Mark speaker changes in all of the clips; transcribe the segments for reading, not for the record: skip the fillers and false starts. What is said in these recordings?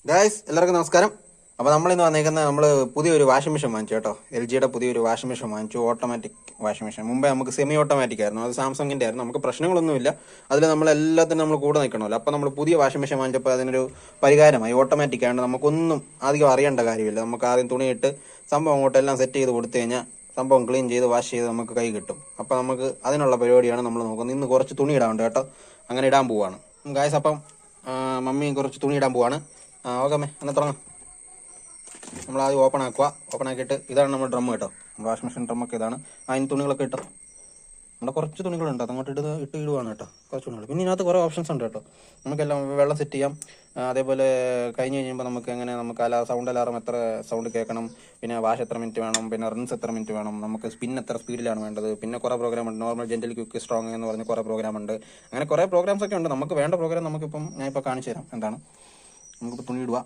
Speaker 1: Guys എല്ലാവർക്കും നമസ്കാരം. അപ്പോൾ നമ്മളിന്ന് വന്നേക്കുന്നത് നമ്മൾ പുതിയൊരു വാഷിംഗ് മെഷീൻ വാങ്ങിച്ചു കേട്ടോ. LGയുടെ പുതിയൊരു വാഷിംഗ് മെഷീൻ വാങ്ങിച്ചു, ഓട്ടോമാറ്റിക് വാഷിംഗ് മെഷീൻ. മുമ്പേ നമുക്ക് സെമി ഓട്ടോമാറ്റിക് ആയിരുന്നു, അത് സാംസങ്ങിൻ്റെ ആയിരുന്നു. നമുക്ക് പ്രശ്നങ്ങളൊന്നുമില്ല, അതിൽ നമ്മളെല്ലാത്തിനും നമ്മൾ കൂടെ നിൽക്കണമല്ലോ. അപ്പോൾ നമ്മൾ പുതിയ വാഷിംഗ് മെഷീൻ വാങ്ങിച്ചപ്പോൾ അതിനൊരു പരിഹാരമായി. ഓട്ടോമാറ്റിക് ആയതുകൊണ്ട് നമുക്കൊന്നും അധികം അറിയേണ്ട കാര്യമില്ല. നമുക്ക് ആദ്യം തുണിയിട്ട് സംഭവം അങ്ങോട്ടെല്ലാം സെറ്റ് ചെയ്ത് കൊടുത്തു കഴിഞ്ഞാൽ സംഭവം ക്ലീൻ ചെയ്ത് വാഷ് ചെയ്ത് നമുക്ക് കൈ കിട്ടും. അപ്പോൾ നമുക്ക് അതിനുള്ള പരിപാടിയാണ് നമ്മൾ നോക്കുന്നത്. ഇന്ന് കുറച്ച് തുണി ഇടാറുണ്ട് കേട്ടോ, അങ്ങനെ ഇടാൻ പോവാണ് ഗായ്സ്. അപ്പം മമ്മി കുറച്ച് തുണി ഇടാൻ പോവാണ്. ഓക്കെ അമ്മേ, എന്നാൽ തുടങ്ങാം. നമ്മൾ ആദ്യം ഓപ്പൺ ആക്കിയിട്ട് ഇതാണ് നമ്മുടെ ഡ്രം കേട്ടോ, വാഷിംഗ് മെഷീൻ ഡ്രമ്മൊക്കെ ഇതാണ്. അതിന് തുണികളൊക്കെ ഇട്ടോ, നമ്മുടെ കുറച്ച് തുണികളുണ്ട്, അതങ്ങോട്ട് ഇടുവാണ് കേട്ടോ, കുറച്ച് തുണികൾ. പിന്നെ ഇതിനകത്ത് കുറേ ഓപ്ഷൻസ് ഉണ്ട് കേട്ടോ. നമുക്കെല്ലാം വെള്ളം സെറ്റ് ചെയ്യാം. അതേപോലെ കഴിഞ്ഞ് കഴിയുമ്പോൾ നമുക്ക് സൗണ്ട് അലാറം എത്ര സൗണ്ട് കേൾക്കണം, പിന്നെ വാഷ് എത്ര മിനിറ്റ് വേണം, പിന്നെ റിൻസ് എത്ര മിനിറ്റ് വേണം, നമുക്ക് സ്പിൻ എത്ര സ്പീഡിലാണ് വേണ്ടത്, പിന്നെ കുറേ പ്രോഗ്രാം ഉണ്ട്. നോർമൽ, ജെന്റിൽ, ക്വിക്ക്, സ്ട്രോങ് എന്ന് പറഞ്ഞ് കുറേ പ്രോഗ്രാം ഉണ്ട്. അങ്ങനെ കുറേ പ്രോഗ്രാംസ് ഒക്കെ ഉണ്ട്. നമുക്ക് വേണ്ട പ്രോഗ്രാം ഞാനിപ്പോൾ കാണിച്ചു തരാം. എന്താണ് നമുക്കിപ്പോൾ തുണി ഇടുക.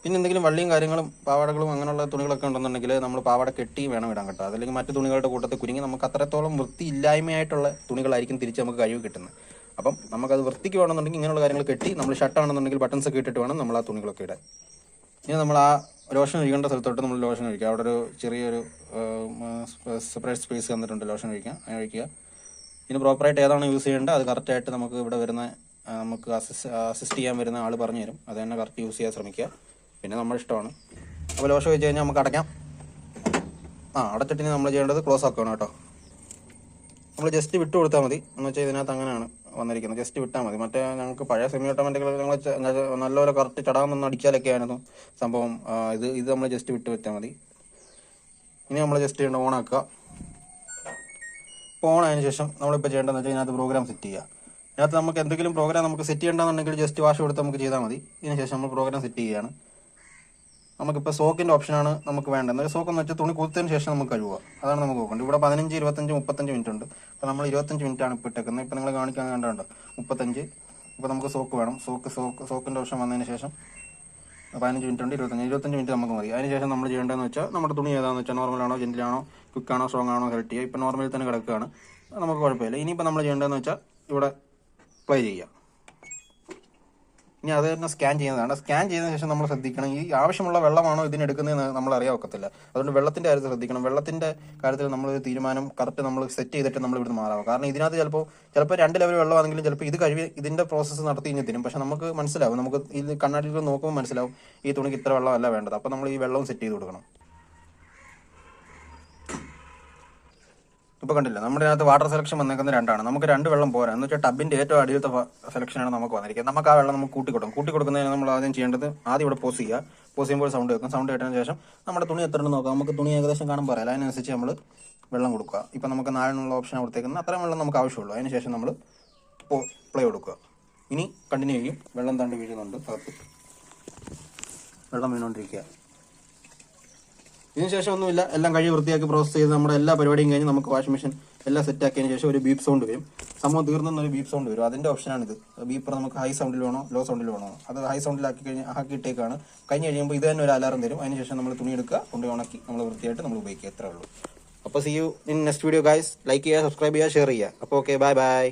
Speaker 1: പിന്നെ എന്തെങ്കിലും വള്ളിയും കാര്യങ്ങളും പാവാടകളും അങ്ങനെയുള്ള തുണികളൊക്കെ ഉണ്ടെന്നുണ്ടെങ്കിൽ നമ്മൾ പാവാട കെട്ടി വേണം ഇടാൻ കേട്ടോ. അതല്ലെങ്കിൽ മറ്റു തുണികളുടെ കൂട്ടത്തിൽ കുരുങ്ങി നമുക്ക് അത്രത്തോളം വൃത്തിയില്ലായ്മയായിട്ടുള്ള തുണികളായിരിക്കും തിരിച്ച് നമുക്ക് കഴിവ് കിട്ടുന്നത്. അപ്പം നമുക്കത് വൃത്തിക്ക് വേണമെന്നുണ്ടെങ്കിൽ ഇങ്ങനെയുള്ള കാര്യങ്ങൾ കെട്ടി, നമ്മൾ ഷർട്ടാണെന്നുണ്ടെങ്കിൽ ബട്ടൺസ് ഒക്കെ ഇട്ടിട്ട് വേണം നമ്മൾ ആ തുണികളൊക്കെ ഇടാൻ. ഇനി നമ്മൾ ആ ലോഷൻ ഒഴിക്കേണ്ട സ്ഥലത്തോട്ട് നമ്മൾ ലോഷൻ ഒഴിക്കുക. അവിടെ ഒരു ചെറിയൊരു സെപ്പറേറ്റ് സ്പേസ് തന്നിട്ടുണ്ട് ലോഷൻ ഒഴിക്കുക. ഇനി പ്രോപ്പറായിട്ട് ഏതാണ് യൂസ് ചെയ്യേണ്ടത് അത് കറക്റ്റായിട്ട് നമുക്ക് ഇവിടെ വരുന്ന നമുക്ക് അസിസ്റ്റ് ചെയ്യാൻ വരുന്ന ആൾ പറഞ്ഞു തരും. അത് തന്നെ കറക്റ്റ് യൂസ് ചെയ്യാൻ ശ്രമിക്കുക. പിന്നെ നമ്മുടെ ഇഷ്ടമാണ്. അപ്പോൾ ലോഷൻ വെച്ച് കഴിഞ്ഞാൽ നമുക്ക് അടയ്ക്കാം. അടച്ചിട്ട് നമ്മൾ ചെയ്യേണ്ടത് ക്ലോസ് ആക്കണം കേട്ടോ. നമ്മൾ ജസ്റ്റ് വിട്ട് കൊടുത്താൽ മതി. എന്ന് വെച്ചാൽ ഇതിനകത്ത് അങ്ങനെയാണ് വന്നിരിക്കുന്നത്, ജസ്റ്റ് വിട്ടാൽ മതി. മറ്റേ ഞങ്ങൾക്ക് പഴയ സെമി ഓട്ടോമാറ്റിക്കുകൾ ഞങ്ങൾ നല്ലപോലെ കറക്റ്റ് ചടാമെന്നൊന്ന് അടിച്ചാലൊക്കെ ആയിരുന്നു സംഭവം. ഇത് നമ്മൾ ജസ്റ്റ് വിട്ട് വെച്ചാൽ മതി. ഇനി നമ്മൾ ജസ്റ്റ് ചെയ്യേണ്ട ഓൺ ആക്കുക. അപ്പോൾ ഓൺ ആയതിനു ശേഷം നമ്മളിപ്പോൾ ചെയ്യേണ്ടതെന്ന് വെച്ചാൽ ഇതിനകത്ത് പ്രോഗ്രാം സെറ്റ് ചെയ്യുക. ഇതിനകത്ത് നമുക്ക് എന്തെങ്കിലും പ്രോഗ്രാം നമുക്ക് സെറ്റ് ചെയ്യേണ്ടതെന്നുണ്ടെങ്കിൽ ജസ്റ്റ് വാഷ് കൊടുത്ത് നമുക്ക് ചെയ്താൽ മതി. ഇതിന് ശേഷം നമ്മൾ പ്രോഗ്രാം സെറ്റ് ചെയ്യുകയാണ്. നമുക്കിപ്പോൾ സോക്കിൻ്റെ ഓപ്ഷനാണ് നമുക്ക് വേണ്ടത്. സോക്ക് എന്ന് വെച്ചാൽ തുണി കുത്തതിന് ശേഷം നമുക്ക് കഴുകുക, അതാണ് നമുക്ക് നോക്കേണ്ടത്. ഇവിടെ 15, 25, 35 മിനിറ്റ് ഉണ്ട്. അപ്പോൾ നമ്മൾ 25 മിനിറ്റാണ് ഇപ്പോൾ ഇട്ടേക്കുന്നത്. ഇപ്പോൾ നിങ്ങൾ കാണിക്കാൻ കണ്ടുണ്ട് 35. ഇപ്പോൾ നമുക്ക് സോക്ക് വേണം. സോക്കിൻ്റെ ഓപ്ഷൻ വന്നതിന് ശേഷം 15 മിനിറ്റ് ഉണ്ട്, 25 മിനിറ്റ് നമുക്ക് മതി. അതിനുശേഷം നമ്മൾ ചെയ്യേണ്ടതെന്ന് വെച്ചാൽ നമ്മുടെ തുണി ഏതാണെന്ന് വെച്ചാൽ നോർമലാണോ, ജെന്റിലാണോ, ക്വിക്കാണോ, സ്ട്രോങ് ആണോ സെലക്ട് ചെയ്യുക. ഇപ്പോൾ നോർമലിൽ തന്നെ കിടക്കുകയാണ്, നമുക്ക് കുഴപ്പമില്ല. ഇനിയിപ്പോൾ നമ്മൾ ചെയ്യേണ്ടതെന്ന് വെച്ചാൽ ഇവിടെ പ്ലേ ചെയ്യുക. ഇനി അത് തന്നെ സ്കാൻ ചെയ്യുന്നതാണ്. സ്കാൻ ചെയ്തതിനു ശേഷം നമ്മൾ ശ്രദ്ധിക്കണം, ഈ ആവശ്യമുള്ള വെള്ളമാണോ ഇതിനെടുക്കുന്നതെന്ന് നമ്മൾ അറിയാൻ ഒക്കത്തില്ല. അതുകൊണ്ട് വെള്ളത്തിൻ്റെ കാര്യത്തിൽ ശ്രദ്ധിക്കണം. വെള്ളത്തിൻ്റെ കാര്യത്തിൽ നമ്മൾ തീരുമാനം കറക്റ്റ് നമ്മൾ സെറ്റ് ചെയ്തിട്ട് നമ്മൾ ഇവിടുന്ന് മാറാം. കാരണം ഇതിനകത്ത് ചിലപ്പോൾ 2 ലെവൽ വെള്ളമാണെങ്കിലും ചിലപ്പോൾ ഇത് ഇതിൻ്റെ പ്രോസസ്സ് നടത്തി ഇനി തരും. പക്ഷെ നമുക്ക് മനസ്സിലാവും, നമുക്ക് ഇത് കണ്ണാടിയിൽ നോക്കുമ്പോൾ മനസ്സിലാവും ഈ തുണിക്ക് ഇത്ര വെള്ളമല്ല വേണ്ടത്. അപ്പോൾ നമ്മൾ ഈ വെള്ളവും സെറ്റ് ചെയ്ത് കൊടുക്കണം. ഇപ്പോൾ കണ്ടില്ല, നമ്മുടെ അതിനകത്ത് വാട്ടർ സെലക്ഷൻ വന്നേക്കുന്ന 2ആണ്. നമുക്ക് 2 വെള്ളം പോരാ. എന്ന് വെച്ചാൽ ടബിൻ്റെ ഏറ്റവും അടിയിലത്തെ സെലക്ഷനാണ് നമുക്ക് വന്നിരിക്കുന്നത്. നമുക്ക് ആ വെള്ളം നമുക്ക് കൂട്ടിക്കൊടുക്കുന്നതിന് നമ്മൾ ആദ്യം ചെയ്യേണ്ടത്, ആദ്യം ഇവിടെ പോസ് ചെയ്യുക. പോസ് ചെയ്യുമ്പോൾ സൗണ്ട് കേൾക്കും. സൗണ്ട് കേട്ടതിന് ശേഷം നമ്മുടെ തുണി എത്ര ഉണ്ടെന്ന് നോക്കാം. നമുക്ക് തുണി ഏകദേശം കാണുമ്പോൾ പറയാം. അതിനനുസരിച്ച് നമ്മൾ വെള്ളം കൊടുക്കുക. ഇപ്പം നമുക്ക് 4 ഓപ്ഷൻ കൊടുത്തേക്കുന്നത്, അത്രയും വെള്ളം നമുക്ക് ആവശ്യമുള്ളൂ. അതിന് ശേഷം നമ്മൾ പ്ലേ കൊടുക്കുക. ഇനി കണ്ടിന്യൂ ചെയ്യും. വെള്ളം തണ്ടി വീഴുന്നുണ്ട്, അകത്ത് വെള്ളം വീണുകൊണ്ടിരിക്കുക. ഇതിനുശേഷം ഒന്നുമില്ല, എല്ലാം കഴുകി വൃത്തിയാക്കി പ്രോസസ് ചെയ്ത് നമ്മുടെ എല്ലാ പരിപാടിയും കഴിഞ്ഞ് നമുക്ക് വാഷിംഗ് മെഷീൻ എല്ലാം സെറ്റ് ആക്കിയതിന് ശേഷം ഒരു ബീപ്പ് സൗണ്ട് വരും. സംഭവം തീർന്നൊരു ബീപ്പ് സൗണ്ട് വരും. അതിൻ്റെ ഓപ്ഷനാണിത്. ബീപ്പർ നമുക്ക് ഹൈ സൗണ്ടിൽ വേണോ ലോ സൗണ്ടിൽ വേണോ, അത് ഹൈ സൗണ്ടിൽ ആക്കിയിട്ടേക്കാണ്. കഴിഞ്ഞ് കഴിയുമ്പോൾ ഇത് തന്നെ ഒരു അലാറം തരും. അതിനുശേഷം നമ്മൾ തുണി എടുക്കുക, കൊണ്ട് ഉണക്കി നമ്മൾ വൃത്തിയായിട്ട് നമ്മൾ ഉപയോഗിക്കുക. എത്രേ ഉള്ളൂ. അപ്പോൾ see you in next video guys. Like ചെയ്യുക, സബ്സ്ക്രൈബ് ചെയ്യുക, ഷെയർ ചെയ്യുക. അപ്പോൾ ഓക്കെ, ബൈ ബൈ.